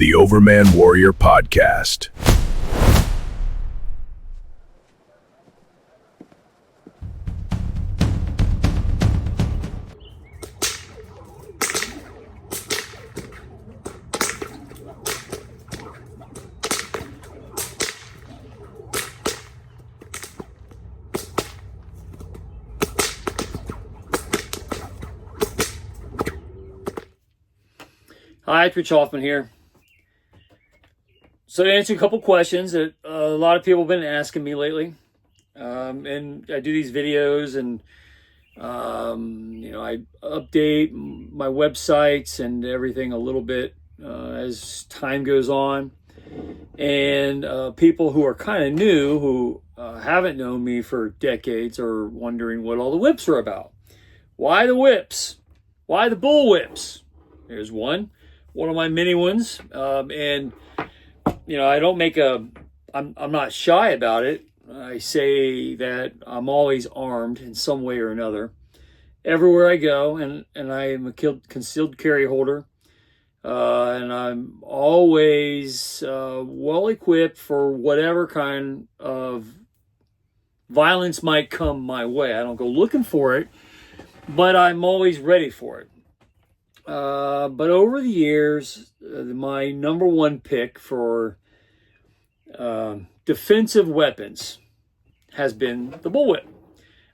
the Overman Warrior Podcast. Hi, it's Rich Hoffman here. So to answer a couple questions that a lot of people have been asking me lately, and I do these videos, and I update my websites and everything a little bit as time goes on. And people who are kind of new, who haven't known me for decades, are wondering what all the whips are about. Why the whips? Why the Bullwhips? There's one of my mini ones, and I don't make I'm not shy about it. I say that I'm always armed in some way or another everywhere I go, and I am a concealed carry holder, and I'm always well equipped for whatever kind of violence might come my way. I don't go looking for it, but I'm always ready for it. But over the years, my number one pick for defensive weapons has been the bullwhip.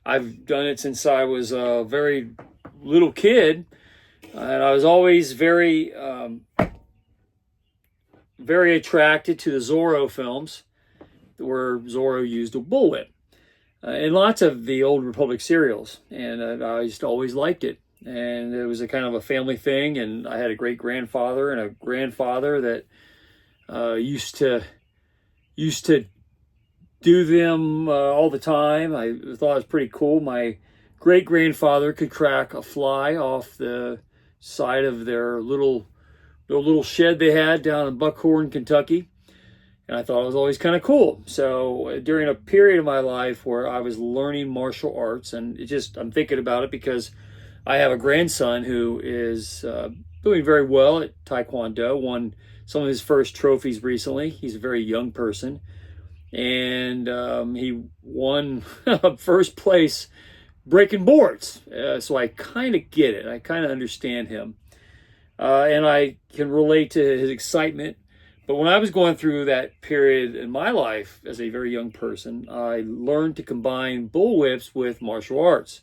I've done it since I was a very little kid, and I was always very attracted to the Zorro films, where Zorro used a bullwhip, and lots of the old Republic serials, and I just always liked it. And it was a kind of a family thing, and I had a great grandfather and a grandfather that used to do them all the time. I thought it was pretty cool. My great grandfather could crack a fly off the side of their little shed they had down in Buckhorn, Kentucky, and I thought it was always kind of cool. So during a period of my life where I was learning martial arts, and I'm thinking about it because I have a grandson who is doing very well at Taekwondo, won some of his first trophies recently. He's a very young person, and he won first place breaking boards. So I kind of get it. I kind of understand him. And I can relate to his excitement. But when I was going through that period in my life as a very young person, I learned to combine bullwhips with martial arts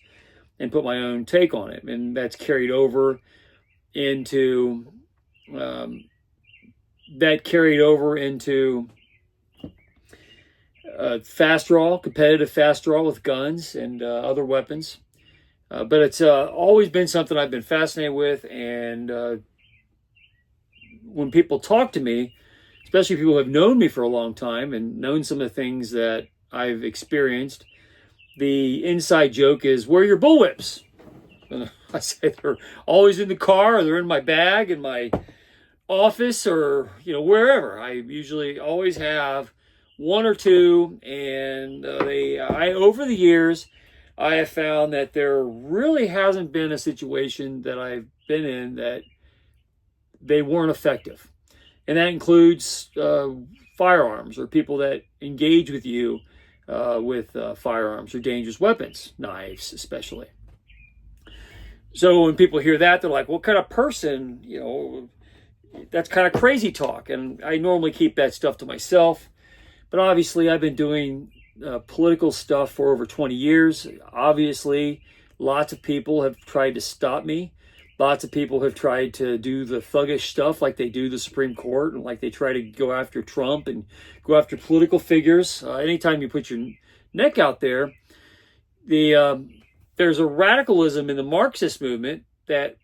and put my own take on it. And that's carried over into competitive fast draw with guns and other weapons. But it's always been something I've been fascinated with. And when people talk to me, especially people who have known me for a long time and known some of the things that I've experienced, the inside joke is, where are your bullwhips? And I say they're always in the car, or they're in my bag in my office, or wherever. I usually always have one or two, and over the years I have found that there really hasn't been a situation that I've been in that they weren't effective, and that includes firearms, or people that engage with you with firearms or dangerous weapons, knives especially. So when people hear that, they're like, what kind of person, that's kind of crazy talk. And I normally keep that stuff to myself. But obviously I've been doing political stuff for over 20 years. Obviously, lots of people have tried to stop me. Lots of people have tried to do the thuggish stuff like they do the Supreme Court, and like they try to go after Trump and go after political figures. Anytime you put your neck out there, there's a radicalism in the Marxist movement that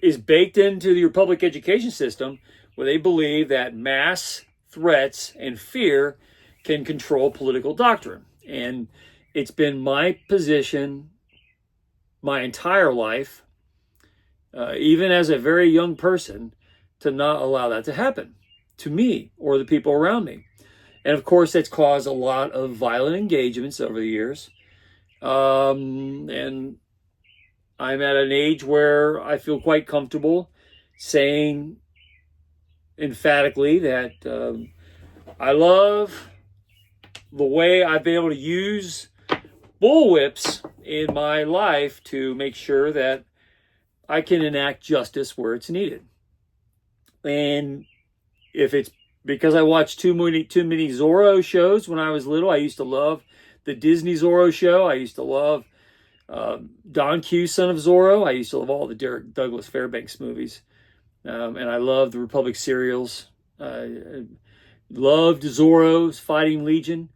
is baked into your public education system, where they believe that mass threats and fear can control political doctrine. And it's been my position my entire life, even as a very young person, to not allow that to happen to me or the people around me. And of course, that's caused a lot of violent engagements over the years. And I'm at an age where I feel quite comfortable saying emphatically that I love the way I've been able to use bullwhips in my life to make sure that I can enact justice where it's needed. And if it's because I watched too many Zorro shows when I was little, I used to love the Disney Zorro show. I used to love Don Q, Son of Zorro. I used to love all the Derek Douglas Fairbanks movies. And I loved the Republic serials. I loved Zorro's Fighting Legion.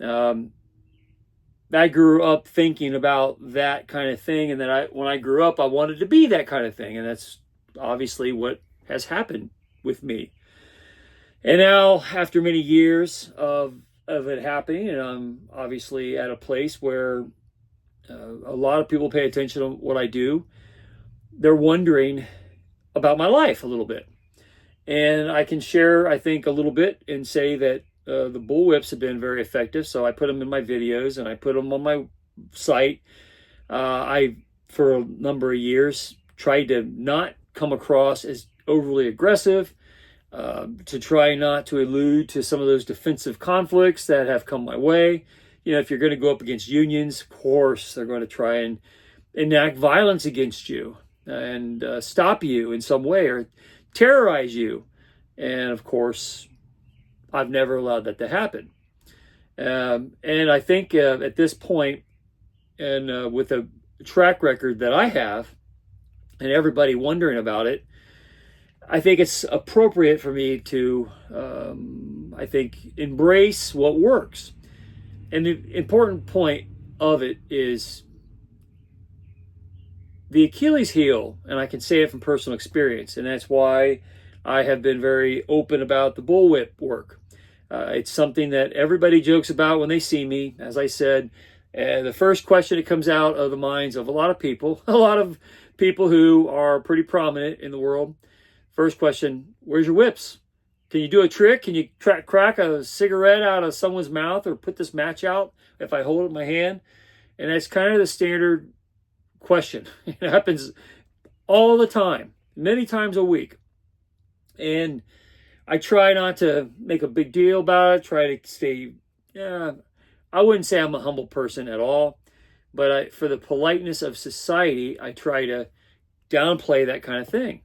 I grew up thinking about that kind of thing, and then when I grew up, I wanted to be that kind of thing, and that's obviously what has happened with me. And now, after many years of it happening, and I'm obviously at a place where a lot of people pay attention to what I do, they're wondering about my life a little bit. And I can share, I think, a little bit and say that the bullwhips have been very effective. So I put them in my videos and I put them on my site. For a number of years, tried to not come across as overly aggressive, to try not to allude to some of those defensive conflicts that have come my way. You know, if you're going to go up against unions, of course, they're going to try and enact violence against you and stop you in some way or terrorize you. And of course, I've never allowed that to happen. And I think at this point, and with a track record that I have, and everybody wondering about it, I think it's appropriate for me to, I think, embrace what works. And the important point of it is the Achilles heel, and I can say it from personal experience, and that's why I have been very open about the bullwhip work. It's something that everybody jokes about when they see me. As I said, the first question that comes out of the minds of a lot of people who are pretty prominent in the world, first question, where's your whips? Can you do a trick? Can you crack a cigarette out of someone's mouth or put this match out if I hold it in my hand? And that's kind of the standard question. It happens all the time, many times a week. And I try not to make a big deal about it, try to stay, I wouldn't say I'm a humble person at all, but for the politeness of society, I try to downplay that kind of thing.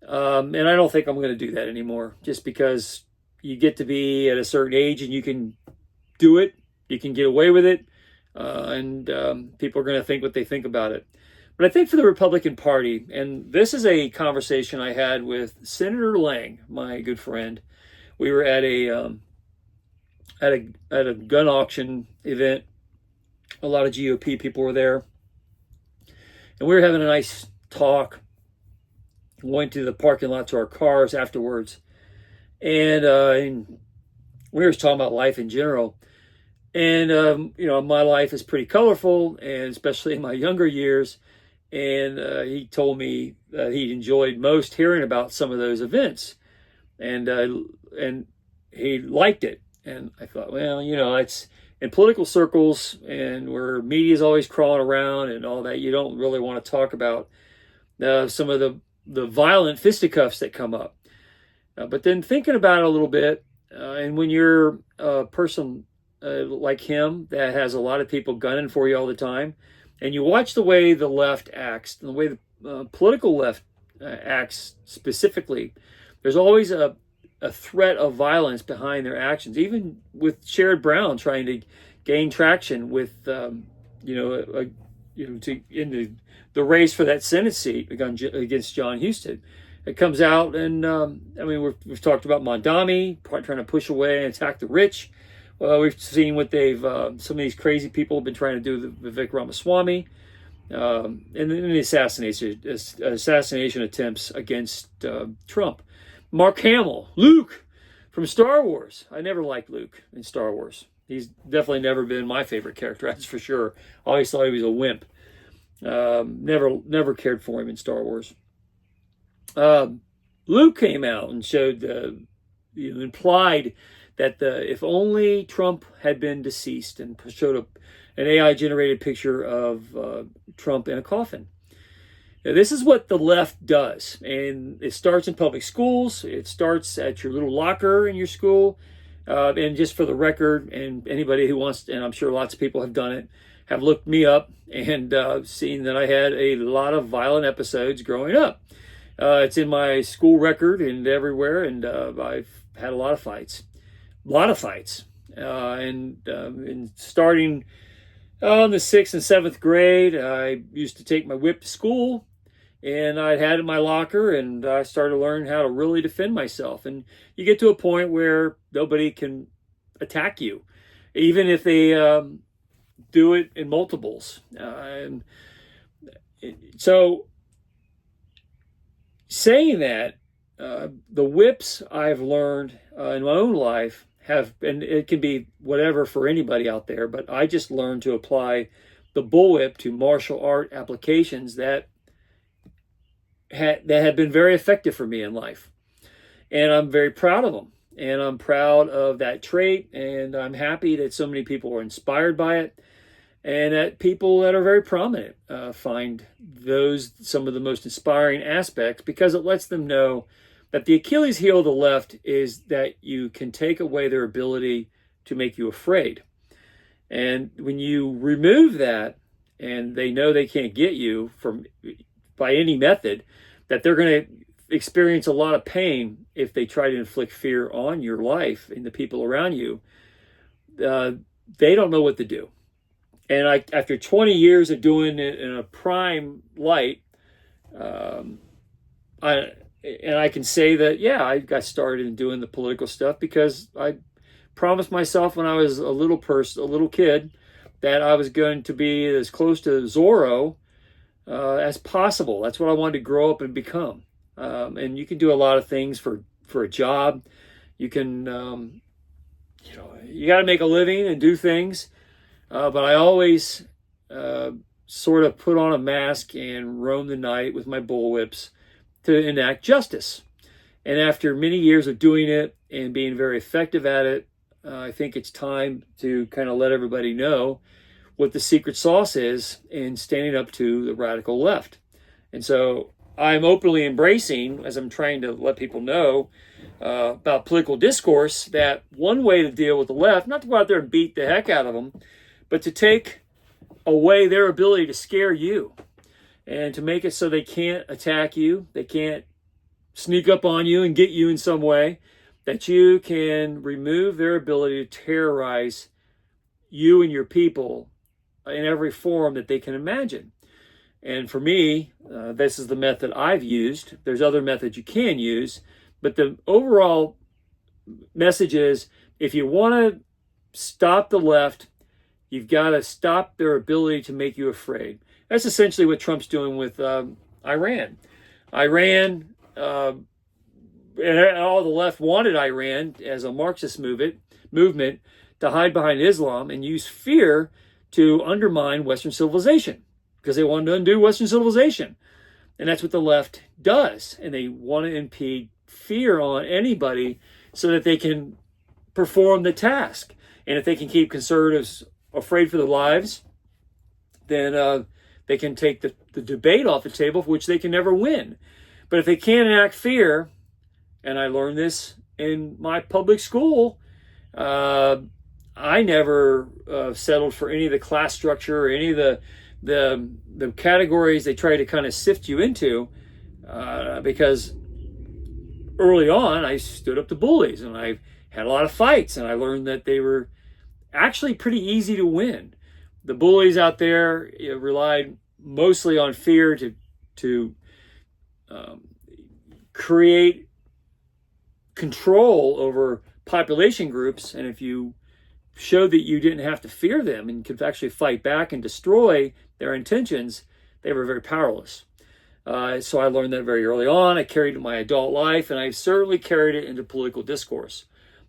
And I don't think I'm going to do that anymore, just because you get to be at a certain age and you can do it, you can get away with it, and people are going to think what they think about it. But I think for the Republican Party, and this is a conversation I had with Senator Lang, my good friend. We were at a gun auction event. A lot of GOP people were there, and we were having a nice talk. Went to the parking lot to our cars afterwards, and we were talking about life in general. And my life is pretty colorful, and especially in my younger years. And he told me that he enjoyed most hearing about some of those events, and he liked it. And I thought, well, it's in political circles and where media is always crawling around and all that. You don't really want to talk about some of the violent fisticuffs that come up. But then thinking about it a little bit, and when you're a person like him that has a lot of people gunning for you all the time, and you watch the way the left acts, and the way the political left acts specifically, there's always a threat of violence behind their actions. Even with Sherrod Brown trying to gain traction with, into the race for that Senate seat against John Huston. It comes out, and we've talked about Mondami trying to push away and attack the rich. Well, we've seen what some of these crazy people have been trying to do with Vivek Ramaswamy, and the assassination attempts against Trump. Mark Hamill, Luke from Star Wars. I never liked Luke in Star Wars. He's definitely never been my favorite character, that's for sure. I always thought he was a wimp. Never cared for him in Star Wars. Luke came out and showed, implied that if only Trump had been deceased, and showed an AI-generated picture of Trump in a coffin. Now, this is what the left does, and it starts in public schools. It starts at your little locker in your school. And just for the record, and anybody who wants, and I'm sure lots of people have done it, have looked me up and seen that I had a lot of violent episodes growing up. It's in my school record and everywhere, and I've had a lot of fights. And starting in the 6th and 7th grade, I used to take my whip to school, and I'd had it in my locker, and I started to learn how to really defend myself. And you get to a point where nobody can attack you, even if they do it in multiples. And so, saying that, the whips I've learned in my own life have, and it can be whatever for anybody out there, but I just learned to apply the bullwhip to martial art applications that have been very effective for me in life. And I'm very proud of them. And I'm proud of that trait. And I'm happy that so many people are inspired by it. And that people that are very prominent find those some of the most inspiring aspects, because it lets them know that the Achilles heel of the left is that you can take away their ability to make you afraid. And when you remove that, and they know they can't get you by any method, that they're going to experience a lot of pain if they try to inflict fear on your life and the people around you. They don't know what to do. And after 20 years of doing it in a prime light, I can say that, yeah, I got started in doing the political stuff because I promised myself when I was a little kid, that I was going to be as close to Zorro as possible. That's what I wanted to grow up and become. And you can do a lot of things for a job. You can, you got to make a living and do things. But I always sort of put on a mask and roam the night with my bullwhips to enact justice. And after many years of doing it and being very effective at it, I think it's time to kind of let everybody know what the secret sauce is in standing up to the radical left. And so I'm openly embracing, as I'm trying to let people know about political discourse, that one way to deal with the left, not to go out there and beat the heck out of them, but to take away their ability to scare you and to make it so they can't attack you, they can't sneak up on you and get you in some way, that you can remove their ability to terrorize you and your people in every form that they can imagine. And for me, this is the method I've used. There's other methods you can use, but the overall message is, if you want to stop the left, you've got to stop their ability to make you afraid. That's essentially what Trump's doing with Iran. And all the left wanted Iran as a Marxist movement to hide behind Islam and use fear to undermine Western civilization, because they wanted to undo Western civilization. And that's what the left does. And they want to impede fear on anybody so that they can perform the task. And if they can keep conservatives afraid for their lives, then they can take the debate off the table, for which they can never win. But if they can't enact fear, and I learned this in my public school, I never settled for any of the class structure or any of the categories they try to kind of sift you into, because early on I stood up to bullies and I had a lot of fights, and I learned that they were actually pretty easy to win. The bullies out there relied mostly on fear to create control over population groups, and if you showed that you didn't have to fear them and could actually fight back and destroy their intentions, they were very powerless. So I learned that very early on. I carried it in my adult life, and I certainly carried it into political discourse.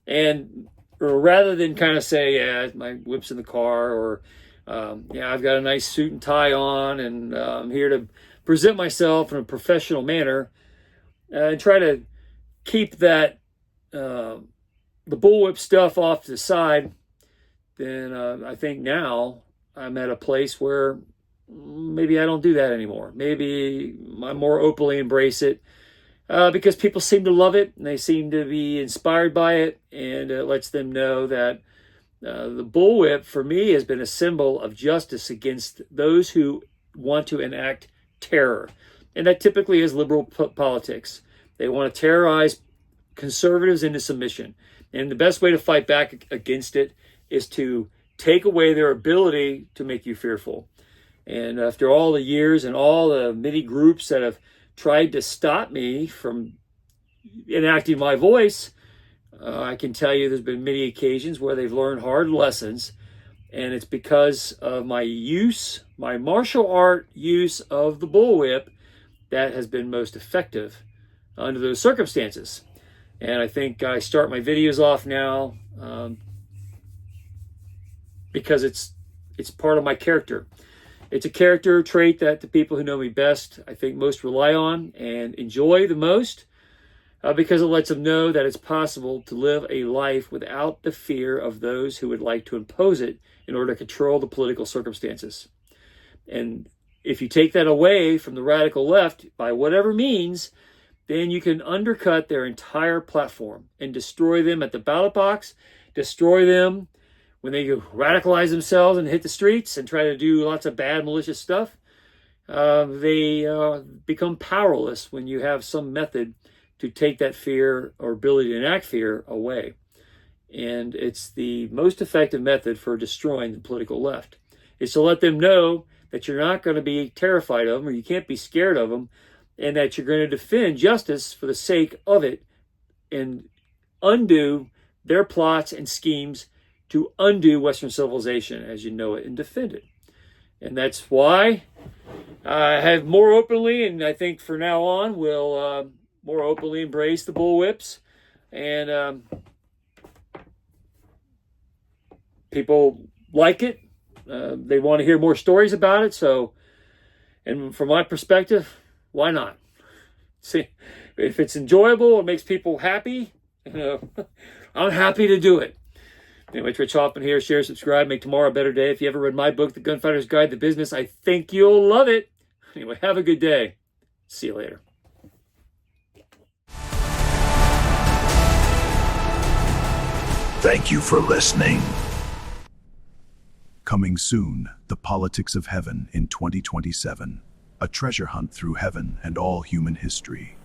And rather than kind of say, yeah, my whip's in the car, or yeah, I've got a nice suit and tie on, and I'm here to present myself in a professional manner, and try to keep that the bullwhip stuff off to the side, then I think now I'm at a place where maybe I don't do that anymore. Maybe I more openly embrace it because people seem to love it and they seem to be inspired by it, and it lets them know that the bullwhip for me has been a symbol of justice against those who want to enact terror. And that typically is liberal politics. They want to terrorize conservatives into submission. And the best way to fight back against it is to take away their ability to make you fearful. And after all the years and all the many groups that have tried to stop me from enacting my voice, I can tell you there's been many occasions where they've learned hard lessons, and it's because of my martial art use of the bullwhip, that has been most effective under those circumstances. And I think I start my videos off now because it's part of my character. It's a character trait that the people who know me best, I think, most rely on and enjoy the most, because it lets them know that it's possible to live a life without the fear of those who would like to impose it in order to control the political circumstances. And if you take that away from the radical left by whatever means, then you can undercut their entire platform and destroy them at the ballot box, destroy them when they radicalize themselves and hit the streets and try to do lots of bad, malicious stuff. They become powerless when you have some method to take that fear or ability to enact fear away. And it's the most effective method for destroying the political left, is to let them know that you're not going to be terrified of them, or you can't be scared of them, and that you're going to defend justice for the sake of it and undo their plots and schemes to undo Western civilization as you know it and defend it. And that's why I have more openly, and I think for now on, will more openly embrace the bullwhips. And people like it. They want to hear more stories about it. So, and from my perspective, why not? See, if it's enjoyable, it makes people happy, I'm happy to do it. Anyway, it's Rich Hoffman here. Share, subscribe, make tomorrow a better day. If you ever read my book, The Gunfighter's Guide to Business, I think you'll love it. Anyway, have a good day. See you later. Thank you for listening. Coming soon, The Politics of Heaven in 2027. A treasure hunt through heaven and all human history.